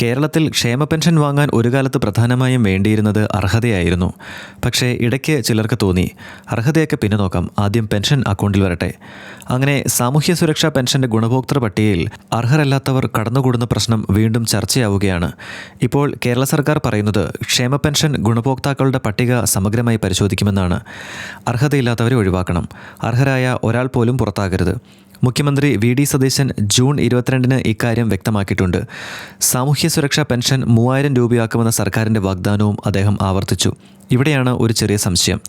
കേരളത്തിൽ ക്ഷേമ പെൻഷൻ വാങ്ങാൻ ഒരു കാലത്ത് പ്രധാനമായും വേണ്ടിയിരുന്നത് അർഹതയായിരുന്നു. പക്ഷേ ഇടയ്ക്ക് ചിലർക്ക് തോന്നി അർഹതയൊക്കെ പിന്നെ നോക്കാം, ആദ്യം പെൻഷൻ അക്കൗണ്ടിൽ വരട്ടെ. അങ്ങനെ സാമൂഹ്യ സുരക്ഷാ പെൻഷൻ്റെ ഗുണഭോക്തൃ പട്ടികയിൽ അർഹരല്ലാത്തവർ കടന്നുകൂടുന്ന പ്രശ്നം വീണ്ടും ചർച്ചയാവുകയാണ്. ഇപ്പോൾ കേരള സർക്കാർ പറയുന്നത് ക്ഷേമ പെൻഷൻ ഗുണഭോക്താക്കളുടെ പട്ടിക സമഗ്രമായി പരിശോധിക്കുമെന്നാണ്. അർഹതയില്ലാത്തവരെ ഒഴിവാക്കണം, അർഹരായ ഒരാൾ പോലും പുറത്താകരുത്. മുഖ്യമന്ത്രി വി.ഡി. സതീശൻ ജൂൺ 22 ഇക്കാര്യം വ്യക്തമാക്കിയിട്ടുണ്ട്. സാമൂഹ്യ സുരക്ഷാ പെൻഷൻ 3000 രൂപയാക്കുമെന്ന സർക്കാരിൻ്റെ വാഗ്ദാനവും അദ്ദേഹം ആവർത്തിച്ചു. ഇവിടെയാണ് ഒരു ചെറിയ സംശയം.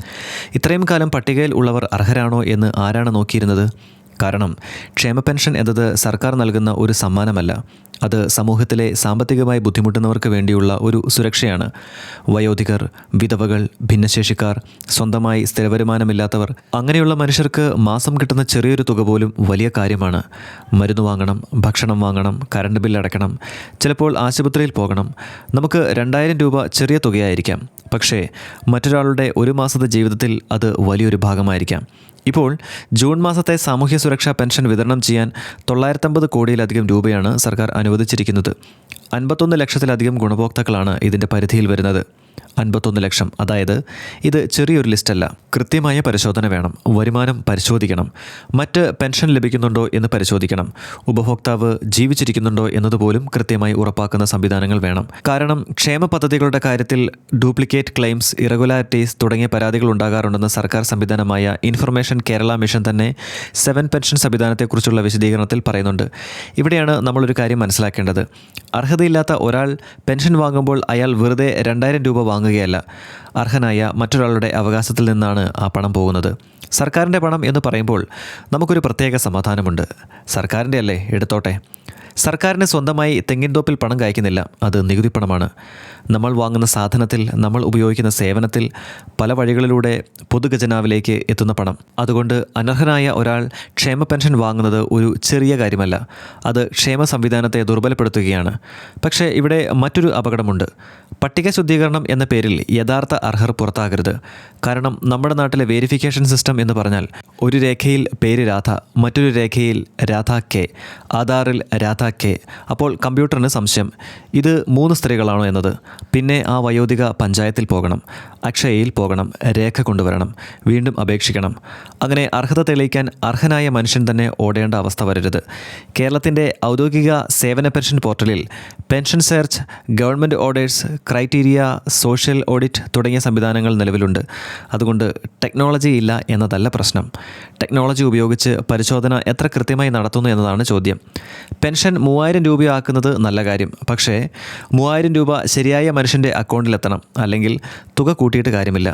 ഇത്രയും കാലം പട്ടികയിൽ ഉള്ളവർ അർഹരാണോ എന്ന് ആരാണ് നോക്കിയിരുന്നത്? കാരണം ക്ഷേമ പെൻഷൻ എന്നത് സർക്കാർ നൽകുന്ന ഒരു സമ്മാനമല്ല, അത് സമൂഹത്തിലെ സാമ്പത്തികമായി ബുദ്ധിമുട്ടുന്നവർക്ക് വേണ്ടിയുള്ള ഒരു സുരക്ഷയാണ്. വയോധികർ, വിധവകൾ, ഭിന്നശേഷിക്കാർ, സ്വന്തമായി സ്ഥിരവരുമാനമില്ലാത്തവർ, അങ്ങനെയുള്ള മനുഷ്യർക്ക് മാസം കിട്ടുന്ന ചെറിയൊരു തുക പോലും വലിയ കാര്യമാണ്. മരുന്ന് വാങ്ങണം, ഭക്ഷണം വാങ്ങണം, കറണ്ട് ബില്ല് അടയ്ക്കണം, ചിലപ്പോൾ ആശുപത്രിയിൽ പോകണം. നമുക്ക് 2000 രൂപ ചെറിയ തുകയായിരിക്കാം, പക്ഷേ മറ്റൊരാളുടെ ഒരു മാസത്തെ ജീവിതത്തിൽ അത് വലിയൊരു ഭാഗമായിരിക്കാം. ഇപ്പോൾ ജൂൺ മാസത്തെ സാമൂഹ്യ സുരക്ഷാ പെൻഷൻ വിതരണം ചെയ്യാൻ 950 കോടിയിലധികം രൂപയാണ് സർക്കാർ അനുവദിച്ചിരിക്കുന്നത്. 51 ലക്ഷത്തിലധികം ഗുണഭോക്താക്കളാണ് ഇതിൻ്റെ പരിധിയിൽ വരുന്നത്. 51 ലക്ഷം, അതായത് ഇത് ചെറിയൊരു ലിസ്റ്റല്ല. കൃത്യമായ പരിശോധന വേണം. വരുമാനം പരിശോധിക്കണം, മറ്റ് പെൻഷൻ ലഭിക്കുന്നുണ്ടോ എന്ന് പരിശോധിക്കണം, ഉപഭോക്താവ് ജീവിച്ചിരിക്കുന്നുണ്ടോ എന്നതുപോലും കൃത്യമായി ഉറപ്പാക്കുന്ന സംവിധാനങ്ങൾ വേണം. കാരണം ക്ഷേമ പദ്ധതികളുടെ കാര്യത്തിൽ ഡ്യൂപ്ലിക്കേറ്റ് ക്ലെയിംസ്, ഇറഗുലാരിറ്റീസ് തുടങ്ങിയ പരാതികൾ ഉണ്ടാകാറുണ്ടെന്ന് സർക്കാർ സംവിധാനമായ ഇൻഫർമേഷൻ കേരള മിഷൻ തന്നെ 7 പെൻഷൻ സംവിധാനത്തെക്കുറിച്ചുള്ള വിശദീകരണത്തിൽ പറയുന്നുണ്ട്. ഇവിടെയാണ് നമ്മളൊരു കാര്യം മനസ്സിലാക്കേണ്ടത്. അർഹതയില്ലാത്ത ഒരാൾ പെൻഷൻ വാങ്ങുമ്പോൾ അയാൾ വെറുതെ 2000 രൂപ വാങ്ങുകയല്ല, അർഹനായ മറ്റൊരാളുടെ അവകാശത്തിൽ നിന്നാണ് ആ പണം പോകുന്നത്. സർക്കാരിൻ്റെ പണം എന്ന് പറയുമ്പോൾ നമുക്കൊരു പ്രത്യേക സമാധാനമുണ്ട്. സർക്കാരിൻ്റെ അല്ലേ, എടുത്തോട്ടെ. സർക്കാരിന് സ്വന്തമായി തെങ്ങിൻതോപ്പിൽ പണം കായ്ക്കുന്നില്ല, അത് നികുതി പണമാണ്. നമ്മൾ വാങ്ങുന്ന സാധനത്തിൽ, നമ്മൾ ഉപയോഗിക്കുന്ന സേവനത്തിൽ പല വഴികളിലൂടെ പൊതുഖജനാവിലേക്ക് എത്തുന്ന പണം. അതുകൊണ്ട് അനർഹനായ ഒരാൾ ക്ഷേമ പെൻഷൻ വാങ്ങുന്നത് ഒരു ചെറിയ കാര്യമല്ല, അത് ക്ഷേമ സംവിധാനത്തെ ദുർബലപ്പെടുത്തുകയാണ്. പക്ഷേ ഇവിടെ മറ്റൊരു അപകടമുണ്ട്. പട്ടിക ശുദ്ധീകരണം എന്ന പേരിൽ യഥാർത്ഥ അർഹർ പുറത്താകരുത്. കാരണം നമ്മുടെ നാട്ടിലെ വേരിഫിക്കേഷൻ സിസ്റ്റം എന്ന് പറഞ്ഞാൽ ഒരു രേഖയിൽ പേര് രാധ, മറ്റൊരു രേഖയിൽ രാധ കെ, ആധാറിൽ രാധ കെ. അപ്പോൾ കമ്പ്യൂട്ടറിന് സംശയം, ഇത് 3 സ്ത്രീകളാണോ എന്നത്. പിന്നെ ആ വയോധിക പഞ്ചായത്തിൽ പോകണം, അക്ഷയയിൽ പോകണം, രേഖ കൊണ്ടുവരണം, വീണ്ടും അപേക്ഷിക്കണം. അങ്ങനെ അർഹത തെളിയിക്കാൻ അർഹനായ മനുഷ്യൻ തന്നെ ഓടേണ്ട അവസ്ഥ വരരുത്. കേരളത്തിൻ്റെ ഔദ്യോഗിക സേവന പെൻഷൻ പോർട്ടലിൽ pension search, government orders, criteria, social audit തുടങ്ങിയ സംവിധാനങ്ങൾ നിലവിലുണ്ട്. അതുകൊണ്ട് ടെക്നോളജി ഇല്ല എന്നതല്ല പ്രശ്നം. ടെക്നോളജി ഉപയോഗിച്ച് പരിശോധന എത്ര കൃത്യമായി നടത്തുന്നു എന്നതാണ് ചോദ്യം. പെൻഷൻ 3000 രൂപയാക്കുന്നത് നല്ല കാര്യം, പക്ഷേ 3000 രൂപ ശരിയായ മനുഷ്യൻ്റെ അക്കൗണ്ടിലെത്തണം, അല്ലെങ്കിൽ തുക കൂട്ടിയിട്ട് കാര്യമില്ല.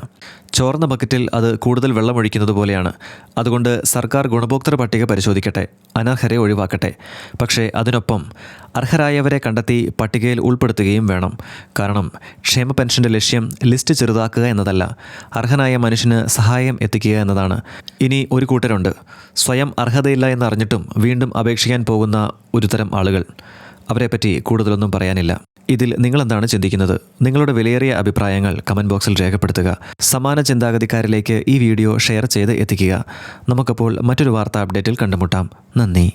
ചോർന്ന ബക്കറ്റിൽ അത് കൂടുതൽ വെള്ളമൊഴിക്കുന്നത് പോലെയാണ്. അതുകൊണ്ട് സർക്കാർ ഗുണഭോക്തൃ പട്ടിക പരിശോധിക്കട്ടെ, അനർഹരെ ഒഴിവാക്കട്ടെ. പക്ഷേ അതിനൊപ്പം അർഹരായവരെ കണ്ടെത്തി പട്ടികയിൽ ഉൾപ്പെടുത്തുകയും വേണം. കാരണം ക്ഷേമ പെൻഷൻ്റെ ലക്ഷ്യം ലിസ്റ്റ് ചെറുതാക്കുക എന്നതല്ല, അർഹനായ മനുഷ്യന് സഹായം എത്തിക്കുക എന്നതാണ്. ഇനി ഒരു കൂട്ടരുണ്ട്, സ്വയം അർഹതയില്ല എന്നറിഞ്ഞിട്ടും വീണ്ടും അപേക്ഷിക്കാൻ പോകുന്ന ഒരു തരം ആളുകൾ. അവരെപ്പറ്റി കൂടുതലൊന്നും പറയാനില്ല. ഇതിൽ നിങ്ങളെന്താണ് ചിന്തിക്കുന്നത്? നിങ്ങളുടെ വിലയേറിയ അഭിപ്രായങ്ങൾ കമൻറ്റ് ബോക്സിൽ രേഖപ്പെടുത്തുക. സമാന ചിന്താഗതിക്കാരിലേക്ക് ഈ വീഡിയോ ഷെയർ ചെയ്ത് എത്തിക്കുക. നമുക്കപ്പോൾ മറ്റൊരു വാർത്താ അപ്ഡേറ്റിൽ കണ്ടുമുട്ടാം. നന്ദി.